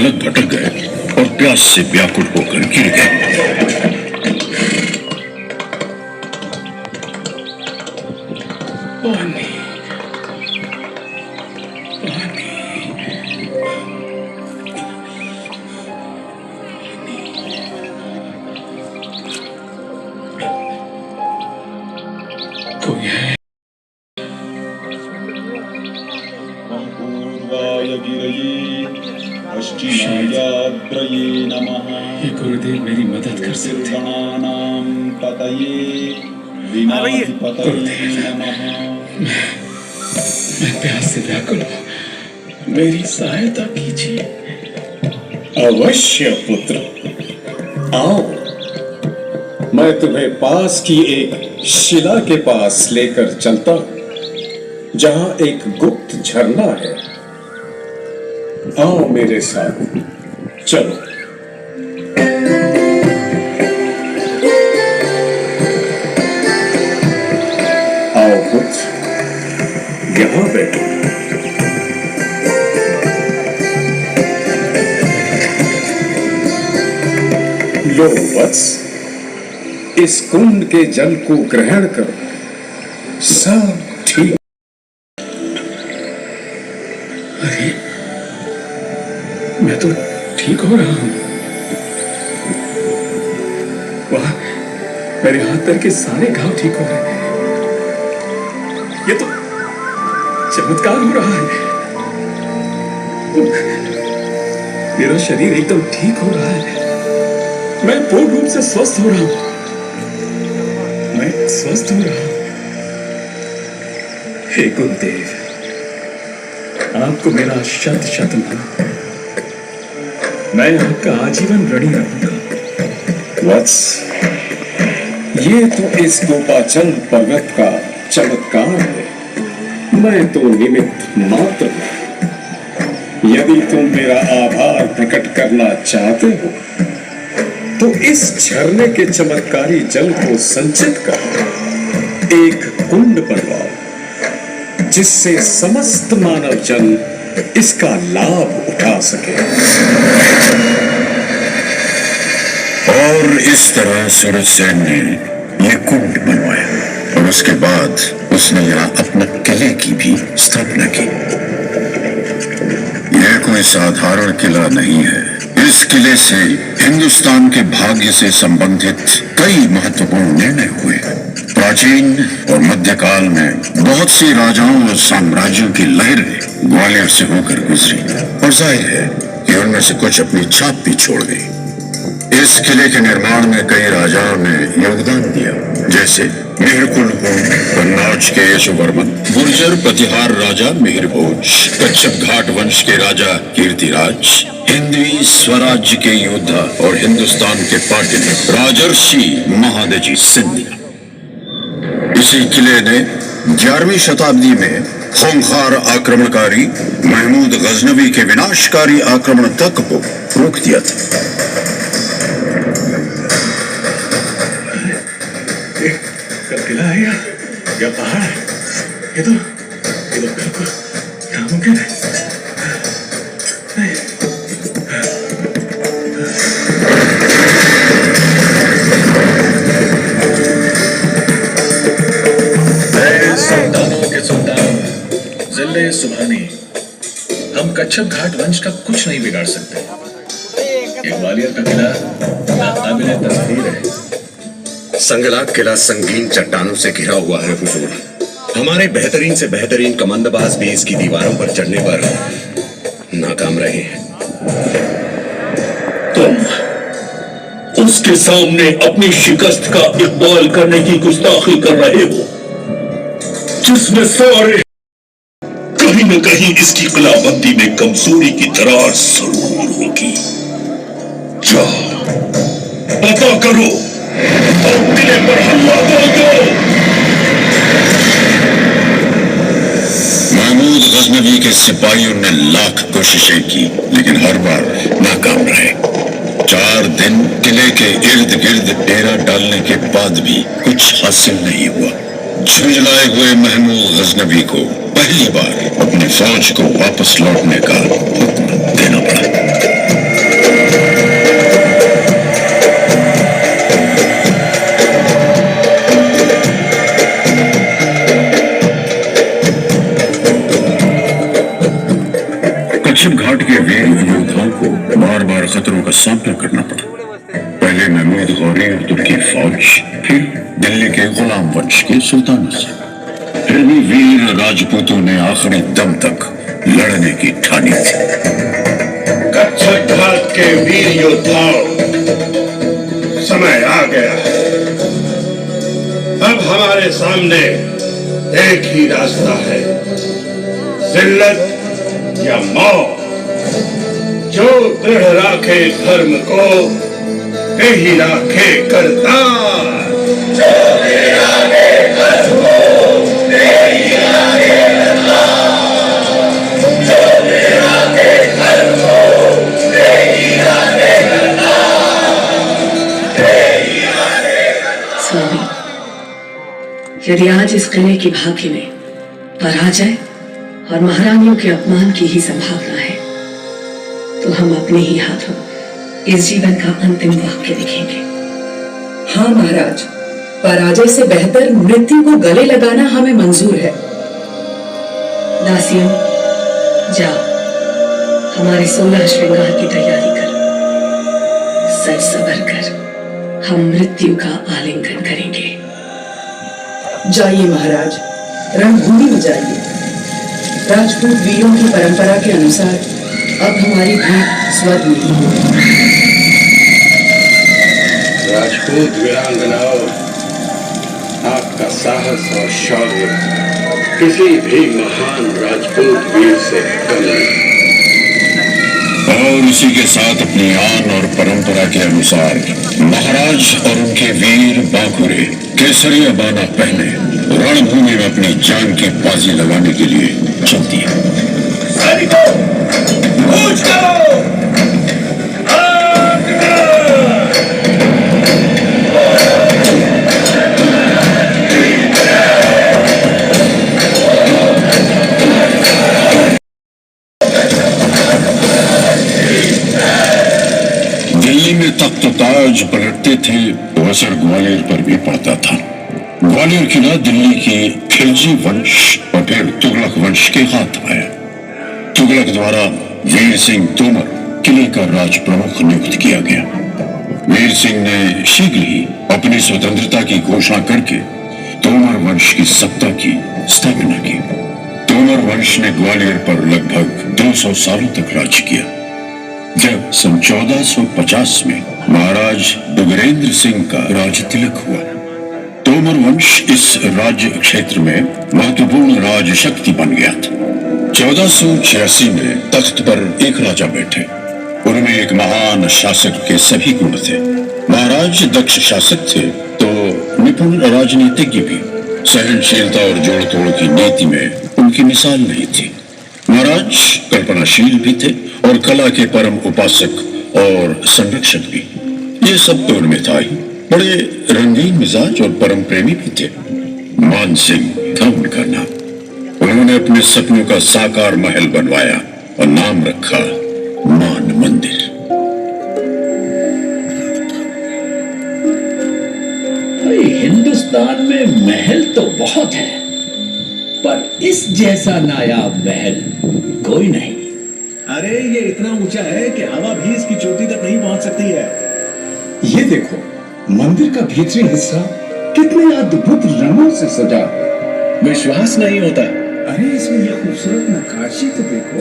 गलत भटक गए और प्यास से व्याकुल होकर गिर गए। पानी, पानी, कोई है? पूर्वाय गिरये पश्चिमायाद्रये नमः। ये गुरुदेव मेरी मदद कर सकते हैं। गणानां पतये विनाधिपतये नमः। मैं प्यास से व्याकुल हूँ, मेरी सहायता कीजिए। अवश्य पुत्र, आओ, मैं तुम्हें पास की एक शिला के पास लेकर चलता हूं, जहां एक गुप्त झरना है। आओ मेरे साथ, चलो। आओ पुत्र, यहां बैठो। लो वत्स, इस कुंड के जल को ग्रहण करो, सब ठीक। अरे, मैं तो ठीक हो रहा हूं। वाह, मेरे हाथ पैर के सारे घाव ठीक हो रहे हैं। ये तो चमत्कार हो रहा है। मेरा शरीर एकदम ठीक हो रहा है। मैं पूर्ण रूप से स्वस्थ हो रहा हूं। मैं स्वस्थ हो रहा हूं। हे गुरुदेव, आपको मेरा शत शत नमन। मैं आपका आजीवन ऋणी रहूंगा। वत्स, ये तो इस गोपाचल पर्वत का चमत्कार है। मैं तो निमित्त मात्र हूं। यदि तुम मेरा आभार प्रकट करना चाहते हो तो इस झरने के चमत्कारी जल को संचित कर एक कुंड बनवाओ, जिससे समस्त मानव जन इसका लाभ उठा सके। और इस तरह सूरज सेन ने यह कुंड बनवाया और उसके बाद उसने यहाँ अपने किले की भी स्थापना की। यह कोई साधारण किला नहीं है। इस किले से हिंदुस्तान के भाग्य से संबंधित कई महत्वपूर्ण निर्णय हुए। प्राचीन और मध्यकाल में बहुत सी राजाओं और साम्राज्यों की लहरें ग्वालियर से होकर गुजरी और जाहिर है कि उनमें से कुछ अपनी छाप भी छोड़ गई। इस किले के निर्माण में कई राजाओं ने योगदान दिया, जैसे मिहिरकुल कन्नौज के यशोवर्मन, गुर्जर प्रतिहार राजा मिहिरभोज, कच्छप घाट वंश के राजा कीर्तिराज, हिंदवी स्वराज्य के योद्धा और हिंदुस्तान के पाटिल राजर्षि महादजी सिंधिया। इसी किले ने 11वीं शताब्दी में खूंखार आक्रमणकारी महमूद गजनवी के विनाशकारी आक्रमण तक को रोक दिया था। किला है या पहाड़ है? ये तो बिल्कुल नामुमकिन है। सुल्तानों के सुल्तान जिले सुभानी, हम कच्छप घाट वंश का कुछ नहीं बिगाड़ सकते। ये ग्वालियर का किला नाकाबिले तस्वीर है। संगलात किला संगीन चट्टानों से घिरा हुआ है हुजूर। हमारे बेहतरीन से बेहतरीन कमांडबाज भी इसकी दीवारों पर चढ़ने पर नाकाम रहे हैं। तुम उसके सामने अपनी शिकस्त का इकबाल करने की गुस्ताखी कर रहे हो, जिसमें सारे कहीं न कहीं इसकी किलाबंदी में कमजोरी की दरार जरूर होगी। जाओ पता करो और किले पर हमला बोल दो। महमूद गजनवी के सिपाहियों ने लाख कोशिशें की, लेकिन हर बार नाकाम रहे। 4 दिन किले के इर्द गिर्द डेरा डालने के बाद भी कुछ हासिल नहीं हुआ। झुंझलाए हुए महमूद गजनवी को पहली बार अपनी फौज को वापस लौटने का हुक्म देना पड़ा। घाट के वीर योद्धाओं को बार बार खतरों का सामना करना पड़ा। पहले महमूद गौरी और तुर्की फौज, फिर दिल्ली के गुलाम वंश के सुल्तानों से। फिर भी वीर राजपूतों ने आखिरी दम तक लड़ने की ठानी थी। कच्छ घाट के वीर योद्धाओं, समय आ गया है। अब हमारे सामने एक ही रास्ता है, जिल्लत या मौत। जो दृढ़ राखे धर्म को, यही राखे करतार। स्वामी, यदि आज इस किले की भाग्य में पराजय और महारानियों के अपमान की ही संभावना है, तो हम अपने ही हाथों इस जीवन का अंतिम वाक्य लिखेंगे। हाँ महाराज, पराजय से बेहतर मृत्यु को गले लगाना हमें मंजूर है। दासियों, जाओ हमारे 16 श्रृंगार की तैयारी करो। सच सबर कर हम मृत्यु का आलिंगन करेंगे। जाइए महाराज, रणभूमि में जाइए। राजपूत वीरों की परंपरा के अनुसार अब हमारी भेंट स्वर्ग में ही होगी। राजपूत वीरांगनाओं, आपका साहस और शौर्य किसी भी महान राजपूत वीर से कम नहीं। और उसी के साथ अपनी आन और परंपरा के अनुसार महाराज और उनके वीर बांकुरे केसरिया बाना पहने रणभूमि में अपनी जान की बाजी लगाने के लिए चल दिए। दिल्ली में तख्त ताज पलटते थे तो असर ग्वालियर पर भी पड़ता था। ग्वालियर किला दिल्ली के खिलजी वंश और फिर तुगलक वंश के हाथ आया। तुगलक द्वारा वीर सिंह तोमर किले का राज प्रमुख नियुक्त किया गया। वीर सिंह ने शीघ्र ही अपनी स्वतंत्रता की घोषणा करके तोमर वंश की सत्ता की स्थापना की। तोमर वंश ने ग्वालियर पर लगभग 200 सालों तक राज किया। जब सन 1450 में महाराज डुगरेंद्र सिंह का राज तिलक हुआ, तोमर वंश इस राज्य क्षेत्र में महत्वपूर्ण राज शक्ति बन गया था। 1486 में तख्त पर एक राजा बैठे। उनमें एक महान शासक के सभी गुण थे। महाराज दक्ष शासक थे तो निपुण राजनीतिज्ञ भी। सहनशीलता और जोड़ तोड़ की नीति में उनकी मिसाल नहीं थी। महाराज कल्पनाशील भी थे और कला के परम उपासक और संरक्षक भी। ये सब तो उनमें था ही। बड़े रंगीन मिजाज और परम प्रेमी भी थे। मान सिंह था उनका नाम। उन्होंने अपने सपनों का साकार महल बनवाया और नाम रखा मान मंदिर। हिंदुस्तान में महल तो बहुत है, पर इस जैसा नायाब महल कोई नहीं। अरे ये इतना ऊंचा है कि हवा भी इसकी चोटी तक नहीं पहुंच सकती है। ये देखो, मंदिर का भीतरी हिस्सा कितने अद्भुत रंगों से सजा है। विश्वास नहीं होता। अरे इसमें ये खूबसूरत नक्काशी तो देखो,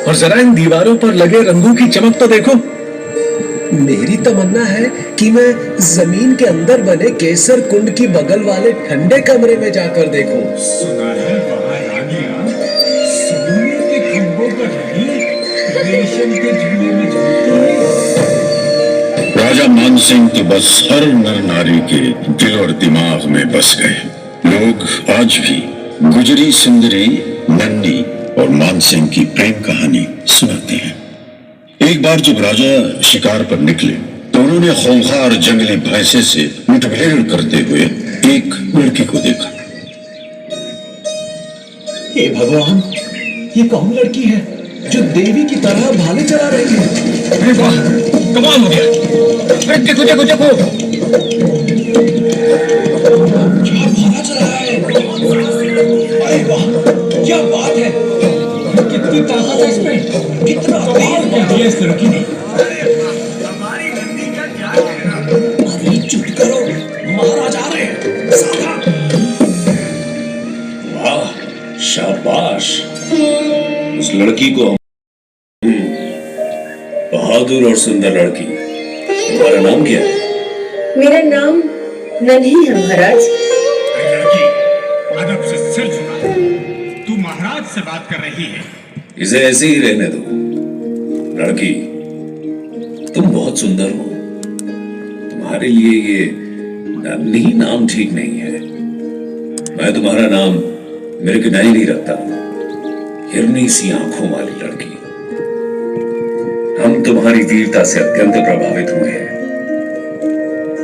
और जरा इन दीवारों पर लगे रंगों की चमक तो देखो। मेरी तमन्ना है कि मैं जमीन के अंदर बने केसर कुंड की बगल वाले ठंडे कमरे में जाकर देखूं। सुना है वहाँ रानियां सोने के खंभों पर रही रेशम के झूले में झूलती हैं। राजा मान सिंह तो बस हर नर नारी के दिल और दिमाग में बस गए। लोग आज भी गुजरी सुंदरी, नन्नी और मान सिंह की प्रेम कहानी सुनाते हैं। एक बार जब राजा शिकार पर निकले तो उन्होंने खूंखार जंगली भैंसे से मुठभेड़ करते हुए एक लड़की को देखा। हे भगवान, ये कौन लड़की है जो देवी की तरह भाले चला रही है? अरे वाह, कमाल हो गया। देखो देखो देखो, क्या भाला चला रहा है? अरे वाह, क्या बात है, कितनी ताकत जजमेंट कितना कमाल कर दिया इस लड़की ने। अरे चुप करो, महाराज आ रहे हैं। वाह, शाबाश। उस लड़की को बहादुर और सुंदर लड़की। तुम्हारा नाम क्या है? मेरा नाम नन्ही है महाराज। लड़की, अदब से सिर झुका। तू महाराज से बात कर रही है। इसे ऐसे ही रहने दो। लड़की, तुम बहुत सुंदर हो। तुम्हारे लिए ये नन्ही नाम ठीक नहीं है। मैं तुम्हारा नाम मृगनयनी नहीं रखता। हिरनी सी आंखों वाली लड़की। हम तुम्हारी वीरता से अत्यंत प्रभावित हुए हैं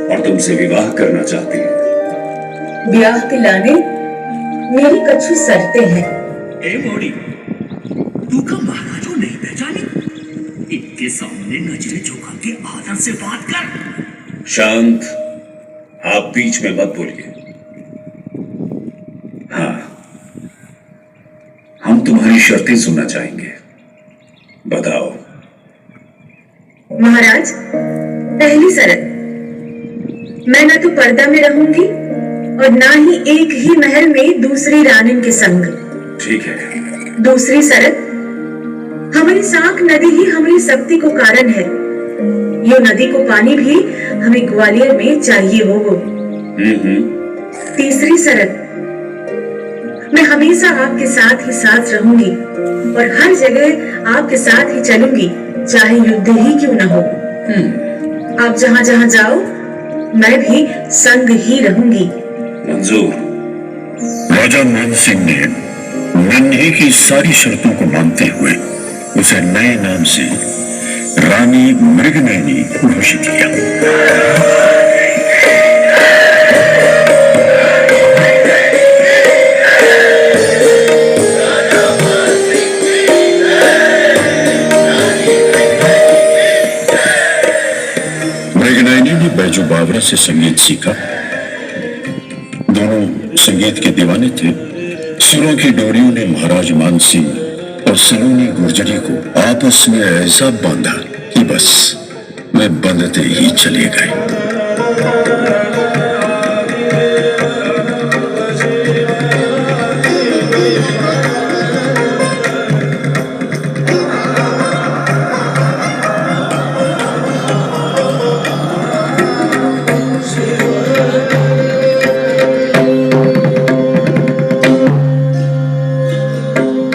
और तुमसे विवाह करना चाहते हैं। ब्याह के लाने मेरी कछु शर्तें हैं। ए मोड़ी, तू का महाराजो नहीं पहचानी? इनके सामने नजरें झुका के आदर से बात कर। शांत, आप बीच में मत बोलिए। हाँ, हम तुम्हारी शर्तें सुनना चाहेंगे। बताओ। महाराज, पहली शर्त, मैं न तो पर्दा में रहूंगी और ना ही एक ही महल में दूसरी रानी के संग। ठीक है। दूसरी शर्त, हमारी साख नदी ही हमारी शक्ति को कारण है। यो नदी को पानी भी हमें ग्वालियर में चाहिए होगा। तीसरी शर्त, मैं हमेशा आपके साथ ही साथ रहूंगी और हर जगह आपके साथ ही चलूंगी, चाहे युद्ध ही क्यों न हो। आप जहां जहां जाओ मैं भी संग ही रहूंगी। मंजूर। राजा मान सिंह ने नन्ही की सारी शर्तों को मानते हुए उसे नए नाम से रानी मृगनयनी घोषित किया। मृगनयनी ने बैजू बावरा से संगीत सीखा। दोनों संगीत के दीवाने थे। सुरों की डोरियों ने महाराज मान सिंह और सलोनी गुर्जरी को आपस में ऐसा बांधा कि बस वे बंधते ही चले गए।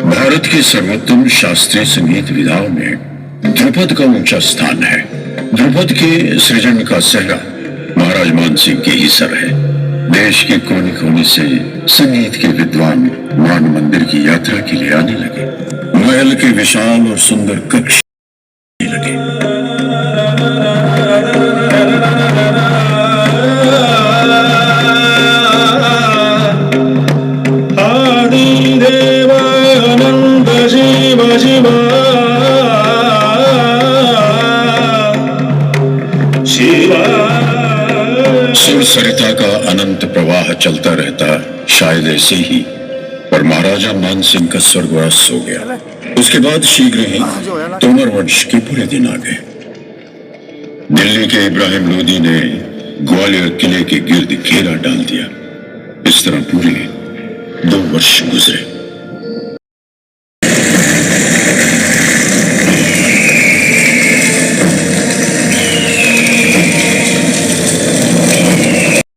भारत के सर्वोत्तम शास्त्रीय संगीत विधाओं में ध्रुपद का ऊंचा स्थान है। ध्रुपद के सृजन का सेहरा महाराज मान सिंह के ही सर है। देश के कोने कोने से संगीत के विद्वान मान मंदिर की यात्रा के लिए आने लगे। महल के विशाल और सुंदर कक्ष लगे। सुर सरिता का अनंत प्रवाह चलता रहता, शायद ऐसे ही, पर महाराजा मान सिंह का स्वर्गवास हो गया। उसके बाद शीघ्र ही तोमर वंश के पूरे दिन आ गए। दिल्ली के इब्राहिम लोदी ने ग्वालियर किले के गिर्द घेरा डाल दिया। इस तरह पूरे 2 वर्ष गुजरे।